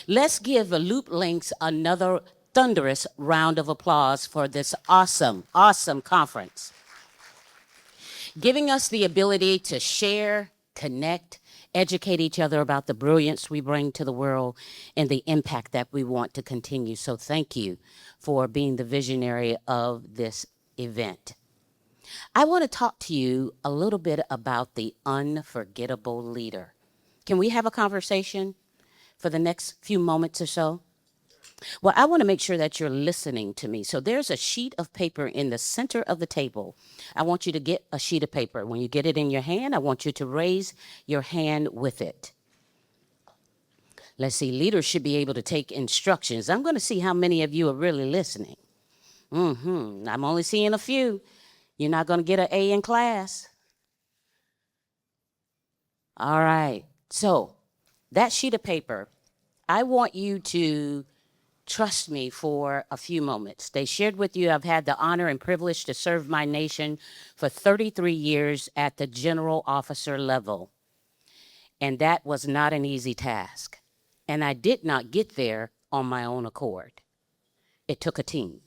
Let's give the LoopLynks another thunderous round of applause for this awesome, awesome conference, giving us the ability to share, connect, educate each other about the brilliance we bring to the world and the impact that we want to continue. So thank you for being the visionary of this event. I want to talk to you a little bit about the unforgettable leader. Can we have a conversation for the next few moments or so? Well, I want to make sure that you're listening to me. So there's a sheet of paper in the center of the table. I want you to get a sheet of paper. When you get it in your hand, I want you to raise your hand with it. Let's see, leaders should be able to take instructions. I'm going to see how many of you are really listening. I'm only seeing a few. You're not going to get an A in class. All right. So that sheet of paper, I want you to trust me for a few moments. They shared with you I've had the honor and privilege to serve my nation for 33 years at the general officer level. And that was not an easy task. And I did not get there on my own accord. It took a team.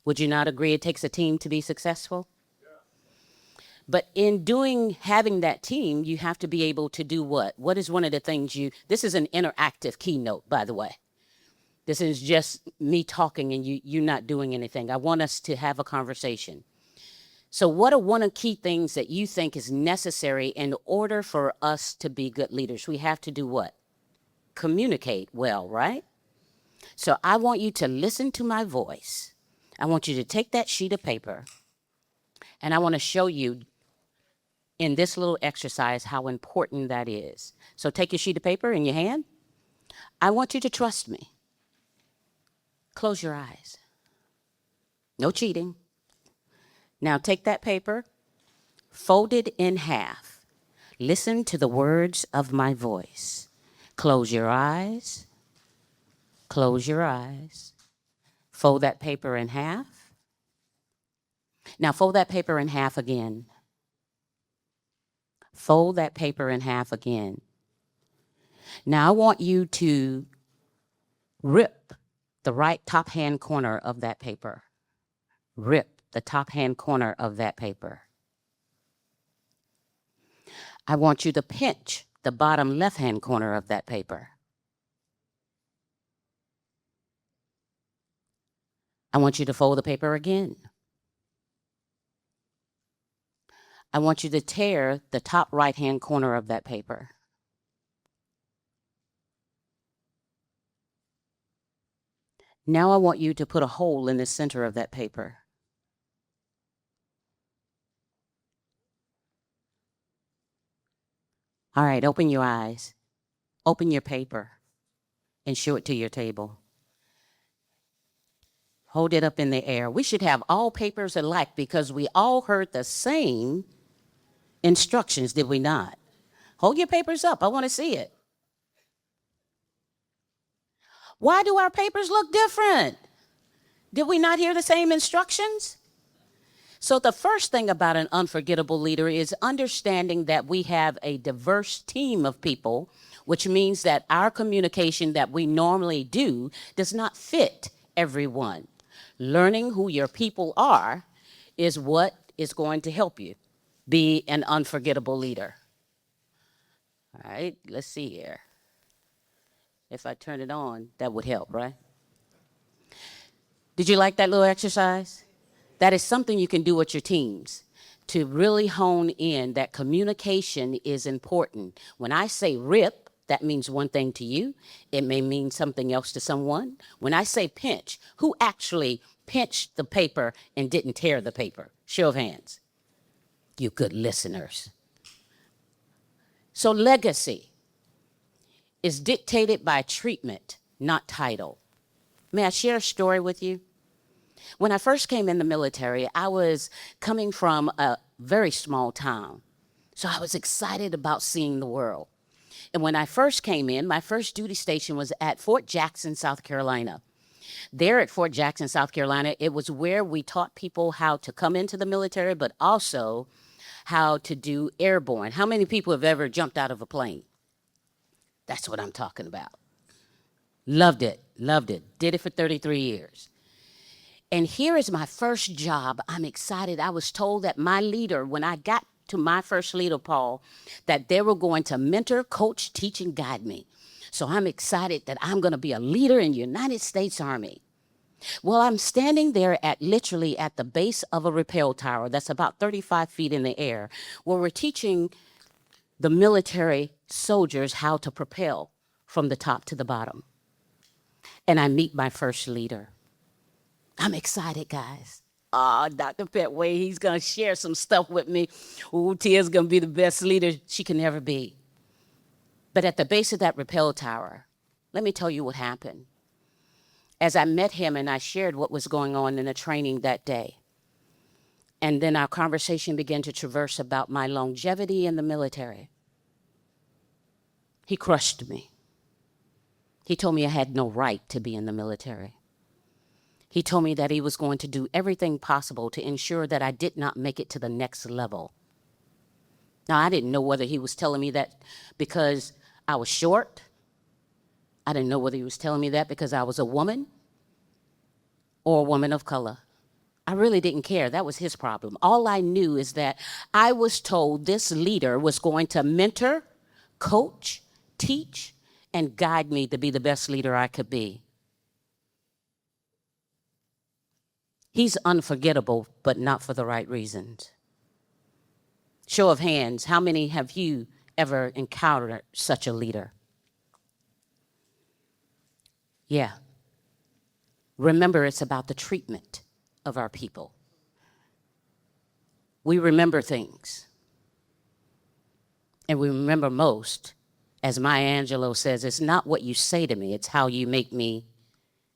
Would you not agree it takes a team to be successful? But in having that team, you have to be able to do what? What is one of the things this is an interactive keynote, by the way. This is just me talking and you not doing anything. I want us to have a conversation. So what are one of the key things that you think is necessary in order for us to be good leaders? We have to do what? Communicate well, right? So I want you to listen to my voice. I want you to take that sheet of paper and I want to show you in this little exercise how important that is. So take your sheet of paper in your hand. I want you to trust me. Close your eyes. No cheating. Now take that paper, fold it in half. Listen to the words of my voice. Close your eyes. Close your eyes. Fold that paper in half. Now fold that paper in half again. Fold that paper in half again. Now I want you to rip the right top hand corner of that paper. Rip the top hand corner of that paper. I want you to pinch the bottom left hand corner of that paper. I want you to fold the paper again. I want you to tear the top right hand corner of that paper. Now I want you to put a hole in the center of that paper. All right, open your eyes. Open your paper and show it to your table. Hold it up in the air. We should have all papers alike because we all heard the same instructions, did we not? Hold your papers up. I want to see it. Why do our papers look different? Did we not hear the same instructions? So the first thing about an unforgettable leader is understanding that we have a diverse team of people, which means that our communication that we normally do does not fit everyone. Learning who your people are is what is going to help you be an unforgettable leader. All right, let's see here. If I turn it on, that would help, right? Did you like that little exercise? That is something you can do with your teams to really hone in that communication is important. When I say rip, that means one thing to you. It may mean something else to someone. When I say pinch, who actually pinched the paper and didn't tear the paper? Show of hands. You good listeners. So legacy is dictated by treatment, not title. May I share a story with you? When I first came in the military, I was coming from a very small town. So I was excited about seeing the world. And when I first came in, my first duty station was at Fort Jackson, South Carolina. There at Fort Jackson, South Carolina, it was where we taught people how to come into the military, but also how to do airborne. How many people have ever jumped out of a plane? That's what I'm talking about. Loved it, loved it. Did it for 33 years. And here is my first job. I'm excited. I was told that my leader, when I got to my first leader, Paul, that they were going to mentor, coach, teach, and guide me. So I'm excited that I'm going to be a leader in the United States Army. Well, I'm standing there literally at the base of a rappel tower that's about 35 feet in the air, where we're teaching the military soldiers how to propel from the top to the bottom. And I meet my first leader. I'm excited, guys. Oh, Dr. Petway, he's going to share some stuff with me. Ooh, Tia's going to be the best leader she can ever be. But at the base of that rappel tower, let me tell you what happened. As I met him and I shared what was going on in the training that day, and then our conversation began to traverse about my longevity in the military, he crushed me. He told me I had no right to be in the military. He told me that he was going to do everything possible to ensure that I did not make it to the next level. Now, I didn't know whether he was telling me that because I was short. I didn't know whether he was telling me that because I was a woman or a woman of color. I really didn't care. That was his problem. All I knew is that I was told this leader was going to mentor, coach, teach, and guide me to be the best leader I could be. He's unforgettable, but not for the right reasons. Show of hands, how many have you ever encountered such a leader? Yeah. Remember, it's about the treatment of our people. We remember things. And we remember most, as Maya Angelou says, it's not what you say to me, it's how you make me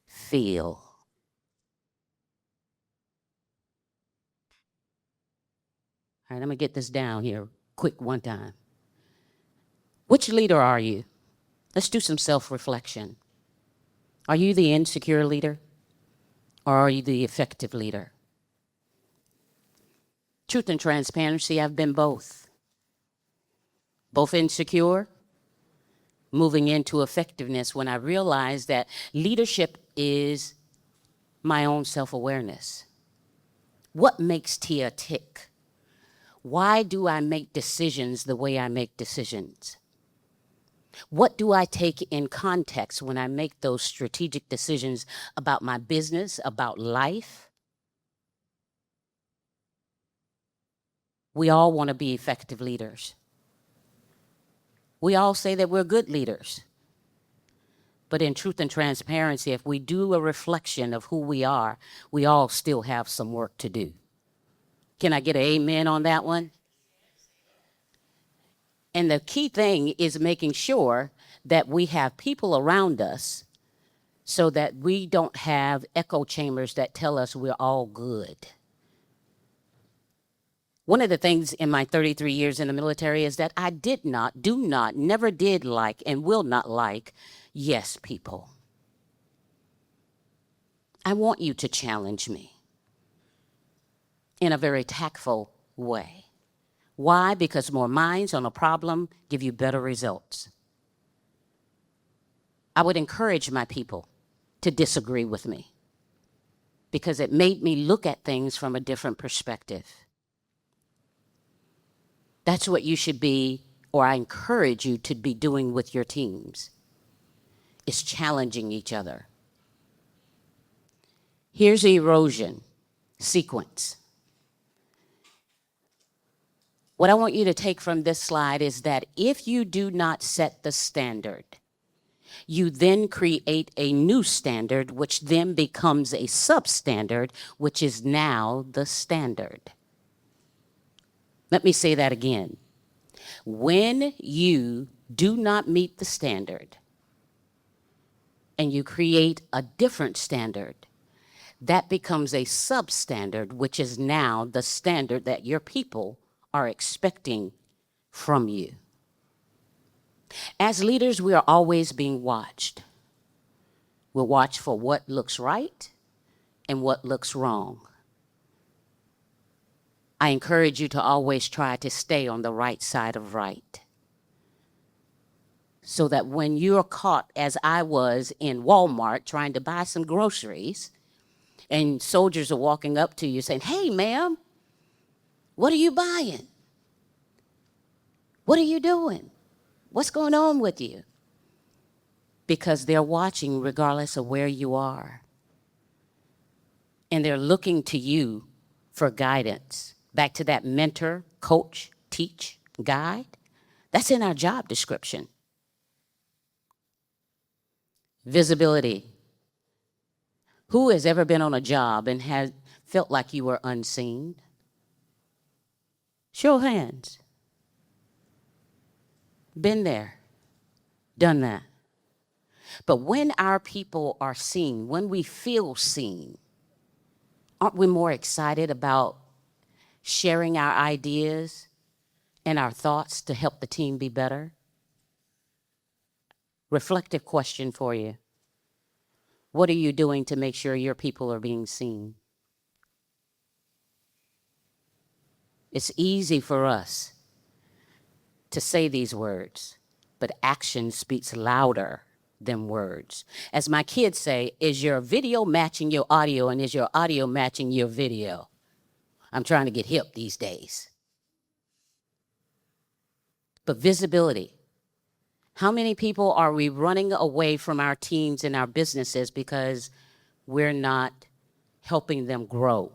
feel. All right, I'm going to get this down here quick one time. Which leader are you? Let's do some self-reflection. Are you the insecure leader, or are you the effective leader? Truth and transparency, I've been both. Both insecure, moving into effectiveness when I realized that leadership is my own self-awareness. What makes Tia tick? Why do I make decisions the way I make decisions? What do I take in context when I make those strategic decisions about my business, about life? We all want to be effective leaders. We all say that we're good leaders. But in truth and transparency, if we do a reflection of who we are, we all still have some work to do. Can I get an amen on that one? And the key thing is making sure that we have people around us so that we don't have echo chambers that tell us we're all good. One of the things in my 33 years in the military is that I did not, do not, never did like, and will not like yes people. I want you to challenge me in a very tactful way. Why? Because more minds on a problem give you better results. I would encourage my people to disagree with me because it made me look at things from a different perspective. That's what you should be, or I encourage you to be doing with your teams, is challenging each other. Here's the erosion sequence. What I want you to take from this slide is that if you do not set the standard, you then create a new standard, which then becomes a substandard, which is now the standard. Let me say that again. When you do not meet the standard and you create a different standard, that becomes a substandard, which is now the standard that your people are expecting from you. As leaders, we are always being watched. We're watched for what looks right and what looks wrong. I encourage you to always try to stay on the right side of right. so that when you're caught, as I was in Walmart trying to buy some groceries, and soldiers are walking up to you saying, "Hey, ma'am, what are you buying? What are you doing? What's going on with you?" Because they're watching regardless of where you are. And they're looking to you for guidance. Back to that mentor, coach, teach, guide. That's in our job description. Visibility. Who has ever been on a job and has felt like you were unseen? Show of hands. Been there, done that. But when our people are seen, when we feel seen, aren't we more excited about sharing our ideas and our thoughts to help the team be better? Reflective question for you. What are you doing to make sure your people are being seen? It's easy for us to say these words, but action speaks louder than words. As my kids say, is your video matching your audio, and is your audio matching your video? I'm trying to get hip these days. But visibility. How many people are we running away from our teams and our businesses because we're not helping them grow?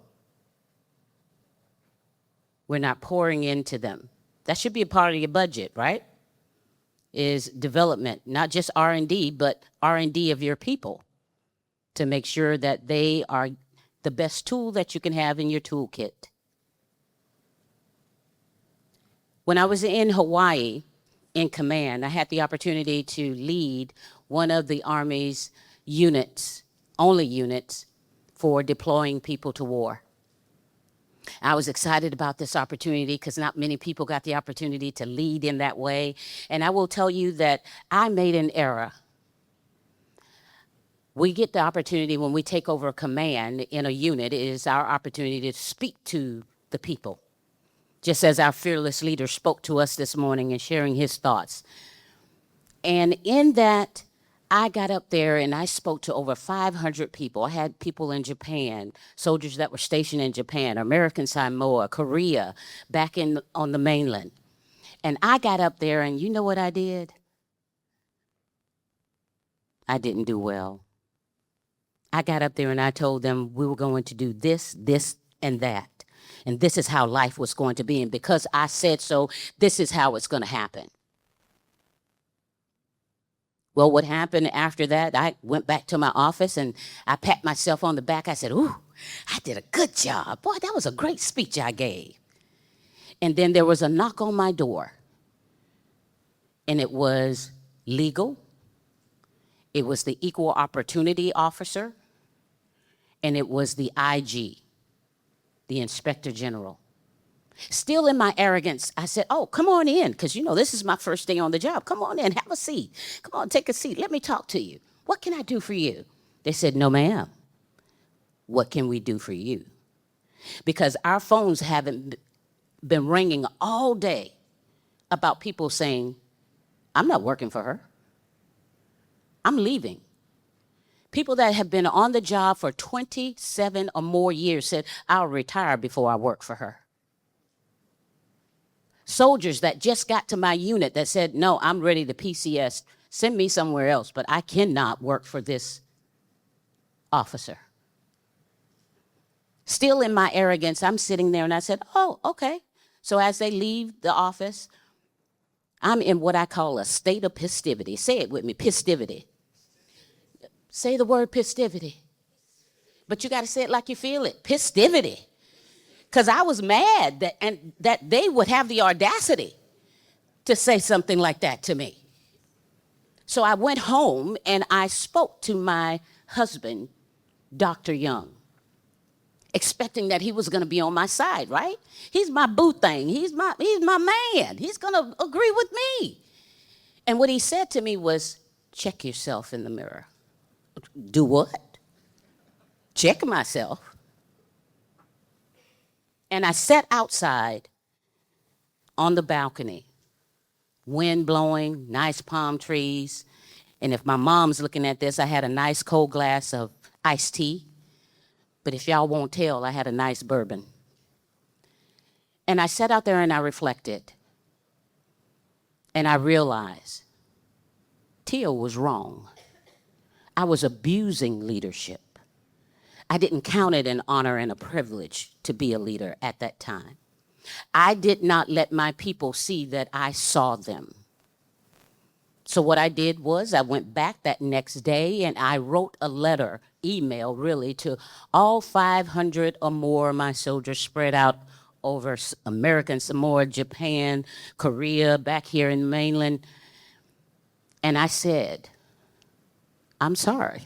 We're not pouring into them. That should be a part of your budget, right? Is development, not just R&D, but R&D of your people to make sure that they are the best tool that you can have in your toolkit. When I was in Hawaii in command, I had the opportunity to lead one of the Army's units, only units, for deploying people to war. I was excited about this opportunity because not many people got the opportunity to lead in that way. And I will tell you that I made an error. We get the opportunity when we take over a command in a unit, it is our opportunity to speak to the people, just as our fearless leader spoke to us this morning and sharing his thoughts. And in that, I got up there and I spoke to over 500 people. I had people in Japan, soldiers that were stationed in Japan, American Samoa, Korea, back on the mainland. And I got up there and you know what I did? I didn't do well. I got up there and I told them we were going to do this, this, and that. And this is how life was going to be. And because I said so, this is how it's going to happen. Well, what happened after that, I went back to my office and I pat myself on the back. I said, "Ooh, I did a good job. Boy, that was a great speech I gave." And then there was a knock on my door. And it was legal. It was the equal opportunity officer. And it was the IG, the Inspector General. Still in my arrogance, I said, "Oh, come on in, because, you know, this is my first day on the job. Come on in, have a seat. Come on, take a seat. Let me talk to you. What can I do for you?" They said, "No, ma'am. What can we do for you?" Because our phones haven't been ringing all day about people saying, "I'm not working for her. I'm leaving." People that have been on the job for 27 or more years said, "I'll retire before I work for her." Soldiers that just got to my unit that said, "No, I'm ready to PCS. Send me somewhere else, but I cannot work for this officer." Still in my arrogance, I'm sitting there and I said, "Oh, okay." So as they leave the office, I'm in what I call a state of pistivity. Say it with me, pistivity. Say the word pistivity. But you got to say it like you feel it, pistivity. Because I was mad that they would have the audacity to say something like that to me. So I went home and I spoke to my husband, Dr. Young, expecting that he was going to be on my side, right? He's my boo thing. He's my man. He's going to agree with me. And what he said to me was, "Check yourself in the mirror." Do what? Check myself. And I sat outside on the balcony wind blowing, nice palm trees. And if my mom's looking at this, I had a nice cold glass of iced tea. But if y'all won't tell, I had a nice bourbon. And I sat out there and I reflected. And I realized Tia was wrong. I was abusing leadership. I didn't count it an honor and a privilege to be a leader at that time. I did not let my people see that I saw them. So what I did was I went back that next day and I wrote a letter, email really, to all 500 or more of my soldiers spread out over American Samoa, Japan, Korea, back here in mainland. And I said, I'm sorry.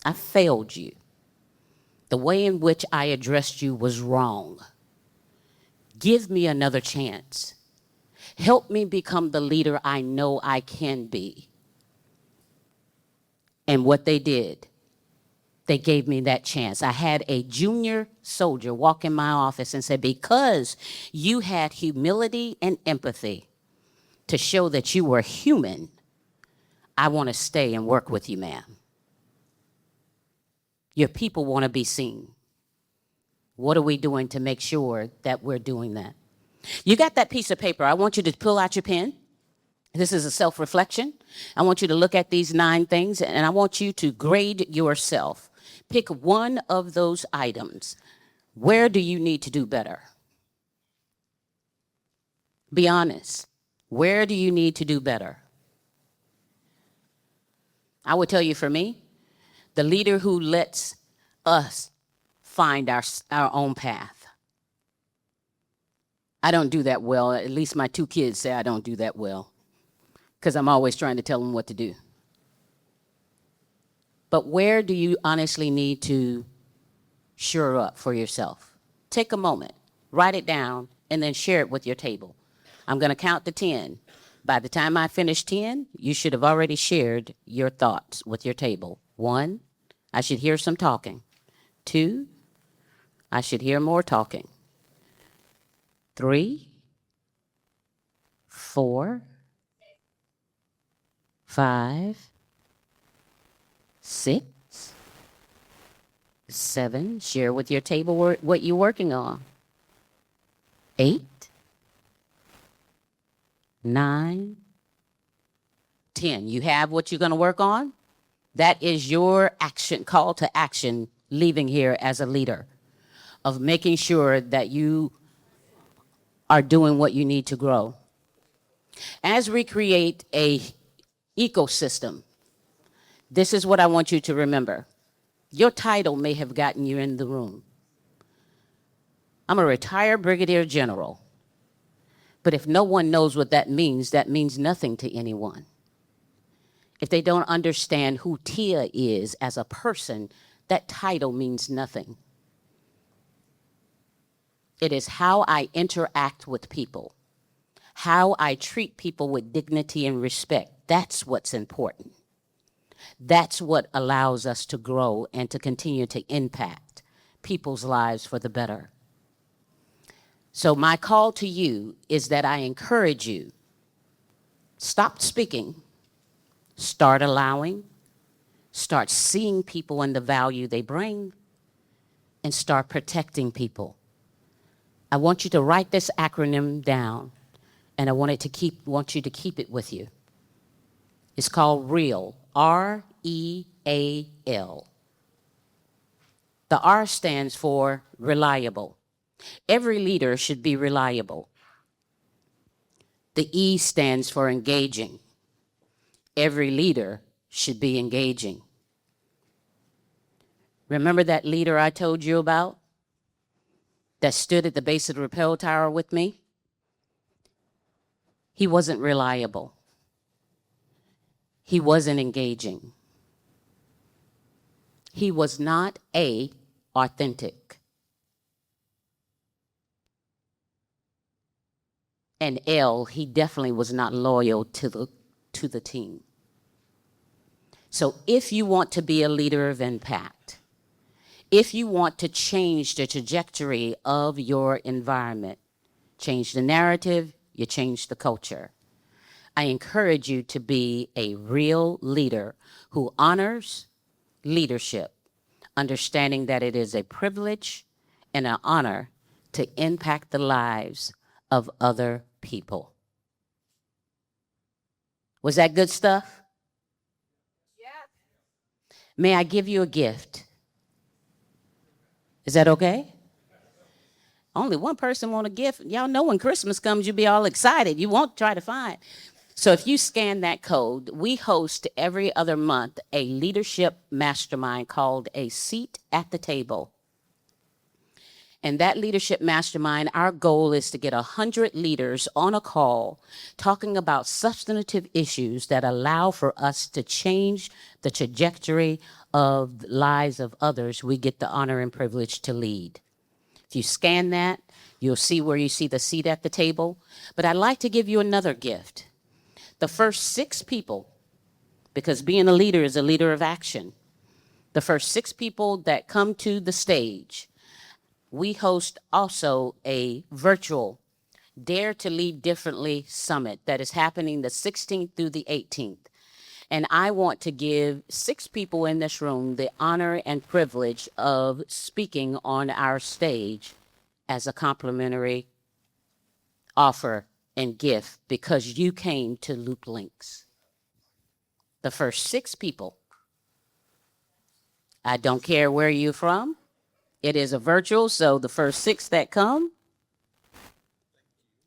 I failed you. The way in which I addressed you was wrong. Give me another chance. Help me become the leader I know I can be. And what they did, they gave me that chance. I had a junior soldier walk in my office and say, because you had humility and empathy to show that you were human, I want to stay and work with you, ma'am. Your people want to be seen. What are we doing to make sure that we're doing that? You got that piece of paper. I want you to pull out your pen. This is a self-reflection. I want you to look at these 9 things, and I want you to grade yourself. Pick one of those items. Where do you need to do better? Be honest. Where do you need to do better? I would tell you, for me, the leader who lets us find our own path. I don't do that well. At least my 2 kids say I don't do that well, because I'm always trying to tell them what to do. But where do you honestly need to shore up for yourself? Take a moment, write it down, and then share it with your table. I'm going to count to 10. By the time I finish 10, you should have already shared your thoughts with your table. 1, I should hear some talking. 2, I should hear more talking. 3, 4, 5, 6, 7, share with your table what you're working on. 8, 9, 10. You have what you're going to work on? That is your action, call to action, leaving here as a leader, of making sure that you are doing what you need to grow. As we create a ecosystem, this is what I want you to remember. Your title may have gotten you in the room. I'm a retired brigadier general. But if no one knows what that means nothing to anyone. If they don't understand who Tia is as a person, that title means nothing. It is how I interact with people, how I treat people with dignity and respect. That's what's important. That's what allows us to grow and to continue to impact people's lives for the better. So my call to you is that I encourage you, stop speaking, start allowing, start seeing people and the value they bring, and start protecting people. I want you to write this acronym down, and I want you to keep it with you. It's called REAL, R-E-A-L. The R stands for reliable. Every leader should be reliable. The E stands for engaging. Every leader should be engaging. Remember that leader I told you about that stood at the base of the rappel tower with me? He wasn't reliable. He wasn't engaging. He was not authentic. And L, he definitely was not loyal to the team. So if you want to be a leader of impact, if you want to change the trajectory of your environment, change the narrative, you change the culture. I encourage you to be a real leader who honors leadership, understanding that it is a privilege and an honor to impact the lives of other people. Was that good stuff? May I give you a gift? Is that okay? Only one person want a gift. Y'all know when Christmas comes, you be all excited. You won't try to find. So if you scan that code, we host every other month a leadership mastermind called A Seat at the Table. And that leadership mastermind, our goal is to get 100 leaders on a call talking about substantive issues that allow for us to change the trajectory of the lives of others we get the honor and privilege to lead. If you scan that, you'll see where you see the seat at the table. But I'd like to give you another gift. The first 6 people, because being a leader is a leader of action, the first 6 people that come to the stage, we host also a virtual Dare to Lead Differently Summit that is happening the 16th through the 18th. And I want to give 6 people in this room the honor and privilege of speaking on our stage as a complimentary offer and gift because you came to LoopLynks. The first 6 people. I don't care where you're from. It is a virtual, so the first 6 that come,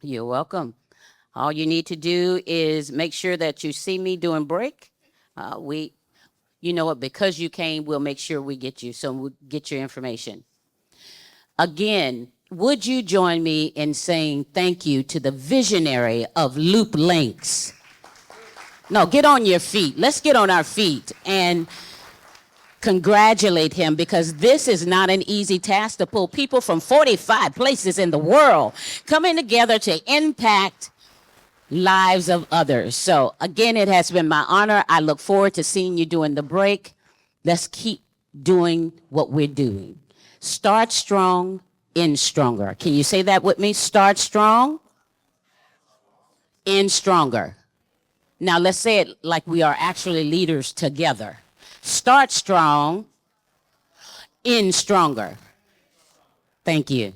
you're welcome. All you need to do is make sure that you see me doing break. You know what, because you came, we'll make sure we get you, so we'll get your information. Again, would you join me in saying thank you to the visionary of LoopLynks? No, get on your feet. Let's get on our feet and congratulate him, because this is not an easy task to pull people from 45 places in the world coming together to impact lives of others. So again, it has been my honor. I look forward to seeing you during the break. Let's keep doing what we're doing. Start strong, end stronger. Can you say that with me? Start strong, end stronger. Now let's say it like we are actually leaders together. Start strong, end stronger. Thank you.